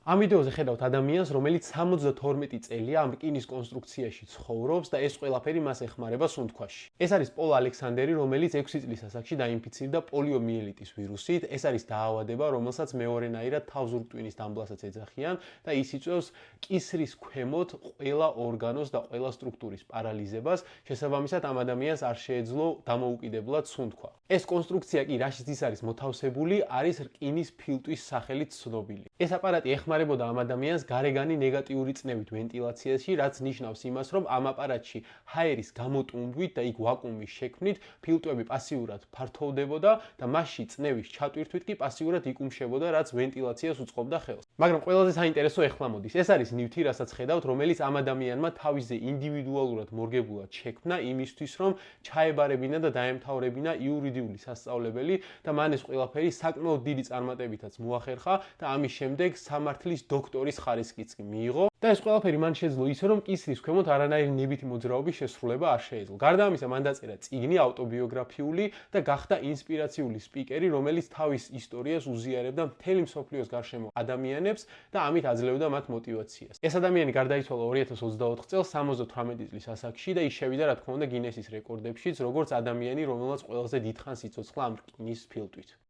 ამ ვიდეოზე ხედავთ ადამიანს, რომელიც 72 წელია ამ რკინის კონსტრუქციაში ცხოვრობს და ეს ყველაფერი მას ეხმარება სუნთქვაში. ეს არის პოლ ალექსანდერი, რომელიც 6 წლის ასაკში დაინფიცირდა პოლიომიელიტის ვირუსით. ეს არის დაავადება, რომელსაც მეორენაირად თავზურტვინის დამბლასაც ეძახიან და ის იწვევს კისრის ქვემოთ ყველა ორგანოს და ყველა სტრუქტურის პარალიზებას. შესაბამისად, ამ ადამიანს არ შეეძლო დამოუკიდებლად სუნთქვა. ეს კონსტრუქცია კი რაშიც ის არის მოთავსებული, არის რკინის ფილტვის სახელით ცნობილი. ეს აპარატი ეხმარებოდა ამ ადამიანს გარეგანი ნეგატიური წნევით ვენტილაციაში, რაც ნიშნავს იმას, რომ ამ აპარატში ჰაერის გამოტუმბვით და იქ ვაკუუმის შექმნით ფილტვები პასიურად ფართოვდებოდა და მასში წნევის ჩატვირთვით კი პასიურად იკუმშებოდა, რაც ვენტილაციას უწყობდა ხელს. მაგრამ ყველაზე საინტერესო ეხლა მოდის. ეს არის ნივთი, რასაც ხედავთ, რომელიც ამ ადამიანმა თავისზე ინდივიდუალურად მორგებულად შექმნა იმისთვის, რომ ჩაებარებინა და დაემთავრებინა იურიდიული სასწავლებელი და მან ეს ყველაფერი საკმაოდ დიდი წარმატებითაც მოახერხა და ამის შემდეგ სამართლის დოქტორის ხარისხიც კი მიიღო და ეს ყველაფერი მან შეძლო ისე, რომ კისრის ქვემოთ არანაირი ნებითი მოძრაობის შესრულება არ შეეძლო. გარდა ამისა, მან დაწერა წიგნი ავტობიოგრაფიული და გახდა ინსპირაციული სპიკერი, რომელიც თავის ისტორიას უზიარებდა მთელი მსოფლიოს გარშემო ადამიანებს და ამით აძლევდა მათ მოტივაციას. ეს ადამიანი გარდაიცვალა 2024 წელს 78 წლის ასაკში და ის შევიდა, რა თქმა უნდა, გინესის რეკორდებშიც, როგორც ადამიანი, რომელმაც ყველაზე დიდხანს იცოცხლა ამ რკინის ფილტვით.